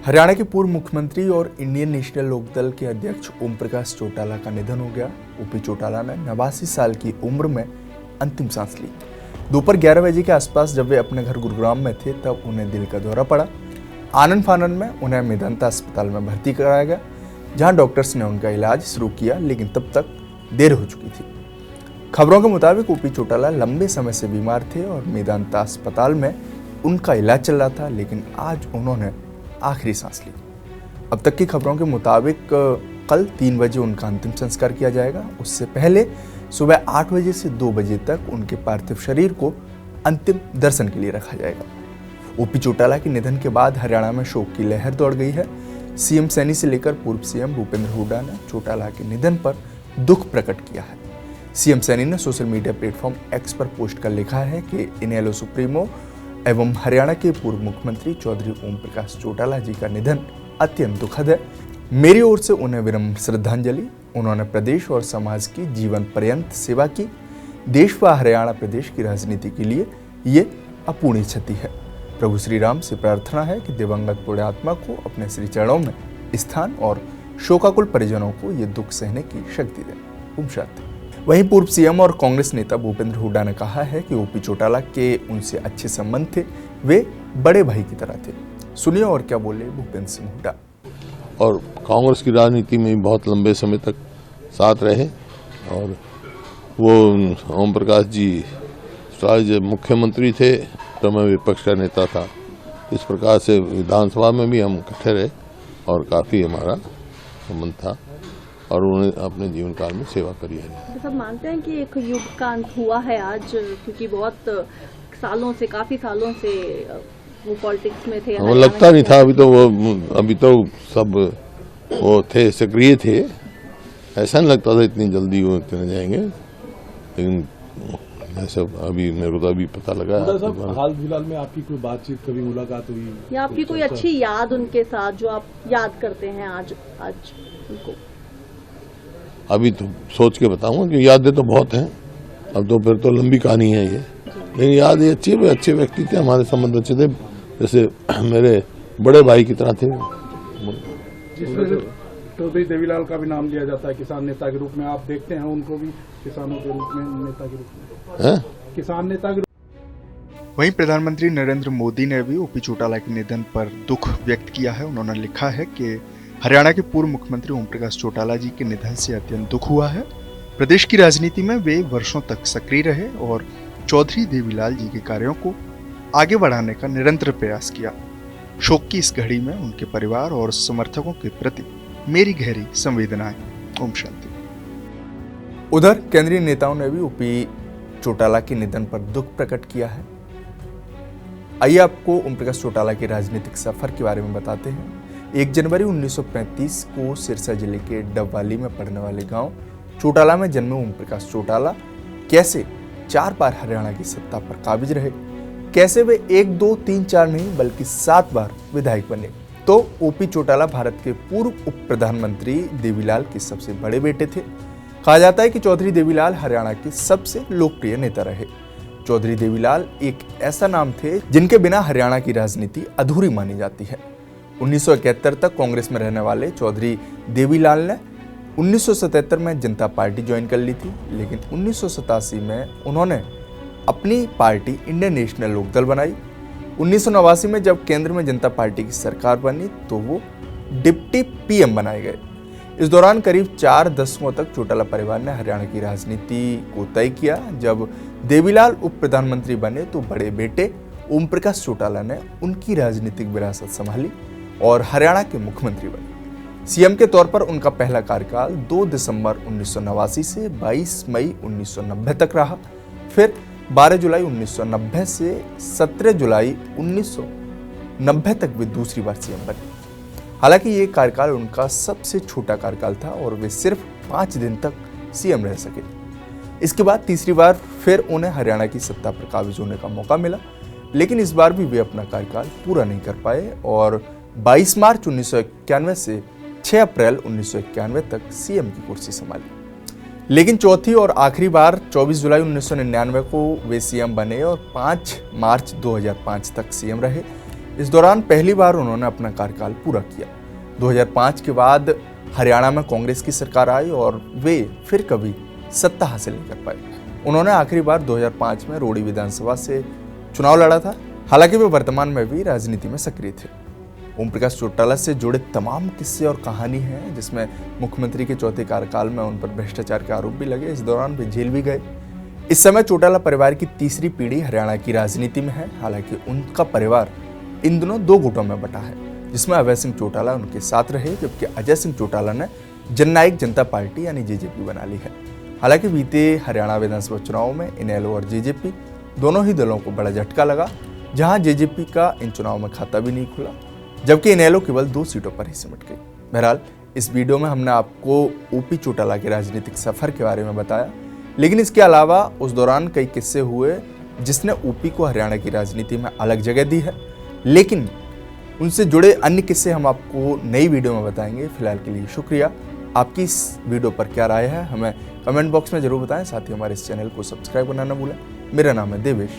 हरियाणा के पूर्व मुख्यमंत्री और इंडियन नेशनल लोकदल के अध्यक्ष ओम प्रकाश चौटाला का निधन हो गया। ओपी चौटाला ने 89 साल की उम्र में अंतिम सांस ली। दोपहर 11 बजे के आसपास जब वे अपने घर गुरुग्राम में थे तब उन्हें दिल का दौरा पड़ा। आनंद फानन में उन्हें मेदांता अस्पताल में भर्ती कराया गया, जहां डॉक्टर्स ने उनका इलाज शुरू किया, लेकिन तब तक देर हो चुकी थी। खबरों के मुताबिक ओपी चौटाला लंबे समय से बीमार थे और मेदांता अस्पताल में उनका इलाज चल रहा था, लेकिन आज उन्होंने आखिरी सांस ली। अब तक की खबरों के मुताबिक कल 3 बजे उनका अंतिम संस्कार किया जाएगा। उससे पहले सुबह 8 बजे से 2 बजे तक उनके पार्थिव शरीर को अंतिम दर्शन के लिए रखा जाएगा। ओपी चौटाला के निधन के बाद हरियाणा में शोक की लहर दौड़ गई है। सीएम सैनी से लेकर पूर्व सीएम भूपेंद्र हुड्डा ने चौटाला के निधन पर दुख प्रकट किया है। सीएम सैनी ने सोशल मीडिया प्लेटफॉर्म एक्स पर पोस्ट कर लिखा है कि इनेलो सुप्रीमो एवं हरियाणा के पूर्व मुख्यमंत्री चौधरी ओम प्रकाश चौटाला जी का निधन अत्यंत दुखद है। मेरी ओर से उन्हें विनम्र श्रद्धांजलि। उन्होंने प्रदेश और समाज की जीवन पर्यंत सेवा की। देश व हरियाणा प्रदेश की राजनीति के लिए ये अपूर्णीय क्षति है। प्रभु श्री राम से प्रार्थना है कि दिवंगत पुण्यात्मा को अपने श्री चरणों में स्थान और शोकाकुल परिजनों को ये दुख सहने की शक्ति दें। ओम शांति। वहीं पूर्व सीएम और कांग्रेस नेता भूपेंद्र हुड्डा ने कहा है कि ओपी चौटाला के उनसे अच्छे संबंध थे, वे बड़े भाई की तरह थे। सुनिए और क्या बोले भूपेंद्र सिंह हुड्डा। और कांग्रेस की राजनीति में बहुत लंबे समय तक साथ रहे और वो ओम प्रकाश जी जब मुख्यमंत्री थे तो मैं विपक्ष का नेता था। इस प्रकार से विधानसभा में भी हम इकट्ठे रहे और काफ़ी हमारा संबंध था और उन्होंने अपने जीवन काल में सेवा करी है। सब मानते हैं कि एक युग का अंत हुआ है आज, क्योंकि बहुत काफी सालों से वो पॉलिटिक्स में थे। वो लगता नहीं था, अभी तो सब वो थे, सक्रिय थे। ऐसा नहीं लगता था इतनी जल्दी वो चले जाएंगे, लेकिन ऐसा अभी मेरे को तो अभी पता लगा। हाल फिलहाल में आपकी कोई बातचीत, कभी मुलाकात हुई या आपकी कोई अच्छी याद उनके साथ जो आप याद करते हैं आज उनको? अभी तो सोच के बताऊंगा कि यादें तो बहुत हैं, अब तो फिर तो लंबी कहानी है ये, लेकिन याद ये अच्छे व्यक्ति थे, हमारे संबंध अच्छे थे, जैसे मेरे बड़े भाई की तरह थे। चौधरी देवीलाल का भी नाम लिया जाता है किसान नेता के रूप में, आप देखते हैं उनको भी किसानों के रूप में, नेता के रूप में, किसान नेता के रूप। वहीं प्रधानमंत्री नरेंद्र मोदी ने भी ओपी चौटाला के निधन पर दुख व्यक्त किया है। उन्होंने लिखा है कि हरियाणा के पूर्व मुख्यमंत्री ओम प्रकाश चौटाला जी के निधन से अत्यंत दुख हुआ है। प्रदेश की राजनीति में वे वर्षों तक सक्रिय रहे और चौधरी देवीलाल जी के कार्यों को आगे बढ़ाने का निरंतर प्रयास किया। शोक की इस घड़ी में उनके परिवार और समर्थकों के प्रति मेरी गहरी संवेदनाएं। ओम शांति। उधर केंद्रीय नेताओं ने भी ओपी चौटाला के निधन पर दुख प्रकट किया है। आइए आपको ओम प्रकाश चौटाला के राजनीतिक सफर के बारे में बताते हैं। 1 जनवरी 1935 को सिरसा जिले के डबवाली में पड़ने वाले गांव चौटाला में जन्मे ओम प्रकाश चौटाला कैसे 4 बार हरियाणा की सत्ता पर काबिज रहे, कैसे वे 1, 2, 3, 4 नहीं बल्कि 7 बार विधायक बने। तो ओपी चौटाला भारत के पूर्व उप प्रधानमंत्री देवीलाल के सबसे बड़े बेटे थे। कहा जाता है कि चौधरी देवीलाल हरियाणा के सबसे लोकप्रिय नेता रहे। चौधरी देवीलाल एक ऐसा नाम थे जिनके बिना हरियाणा की राजनीति अधूरी मानी जाती है। 1971 तक कांग्रेस में रहने वाले चौधरी देवीलाल ने 1977 में जनता पार्टी ज्वाइन कर ली थी, लेकिन 1987 में उन्होंने अपनी पार्टी इंडियन नेशनल लोकदल बनाई। 1989 में जब केंद्र में जनता पार्टी की सरकार बनी तो वो डिप्टी पीएम बनाए गए। इस दौरान करीब 4 दशकों तक चौटाला परिवार ने हरियाणा की राजनीति को तय किया। जब देवीलाल उप प्रधानमंत्री बने तो बड़े बेटे ओम प्रकाश चौटाला ने उनकी राजनीतिक विरासत संभाली और हरियाणा के मुख्यमंत्री बने। सीएम के तौर पर उनका पहला कार्यकाल 2 दिसंबर 1989 से 22 मई 1990 तक रहा। फिर 12 जुलाई 1990 से 17 जुलाई 1990 तक वे दूसरी बार सीएम बने। हालांकि ये कार्यकाल उनका सबसे छोटा कार्यकाल था और वे सिर्फ 5 दिन तक सीएम रह सके। इसके बाद तीसरी बार फिर उन्हें हरियाणा की सत्ता पर काबिज होने का मौका मिला, लेकिन इस बार भी वे अपना कार्यकाल पूरा नहीं कर पाए और 22 मार्च 1991 से 6 अप्रैल 1991 तक सीएम की कुर्सी संभाली। लेकिन चौथी और आखिरी बार 24 जुलाई 1999 को वे सीएम बने और 5 मार्च 2005 तक सीएम रहे। इस दौरान पहली बार उन्होंने अपना कार्यकाल पूरा किया। 2005 के बाद हरियाणा में कांग्रेस की सरकार आई और वे फिर कभी सत्ता हासिल नहीं कर पाए। उन्होंने आखिरी बार 2005 में रोड़ी विधानसभा से चुनाव लड़ा था। हालांकि वे वर्तमान में भी राजनीति में सक्रिय थे। ओम प्रकाश चौटाला से जुड़े तमाम किस्से और कहानी हैं, जिसमें मुख्यमंत्री के चौथे कार्यकाल में उन पर भ्रष्टाचार के आरोप भी लगे। इस दौरान वे जेल भी गए। इस समय चौटाला परिवार की तीसरी पीढ़ी हरियाणा की राजनीति में है। हालांकि उनका परिवार इन दिनों 2 गुटों में बटा है, जिसमें अभय सिंह चौटाला उनके साथ रहे, जबकि अजय सिंह चौटाला ने जननायक जनता पार्टी यानी जेजेपी बना ली है। हालांकि बीते हरियाणा विधानसभा चुनाव में इनेलो और जेजेपी दोनों ही दलों को बड़ा झटका लगा, जहां जेजेपी का इन चुनाव में खाता भी नहीं खुला, जबकि इनेलो केवल 2 सीटों पर ही सिमट गई। बहरहाल इस वीडियो में हमने आपको ओपी चौटाला के राजनीतिक सफर के बारे में बताया, लेकिन इसके अलावा उस दौरान कई किस्से हुए जिसने ओपी को हरियाणा की राजनीति में अलग जगह दी है। लेकिन उनसे जुड़े अन्य किस्से हम आपको नई वीडियो में बताएंगे। फिलहाल के लिए शुक्रिया। आपकी इस वीडियो पर क्या राय है हमें कमेंट बॉक्स में जरूर बताएं। साथ ही हमारे इस चैनल को सब्सक्राइब करना न भूलें। मेरा नाम है देवेश।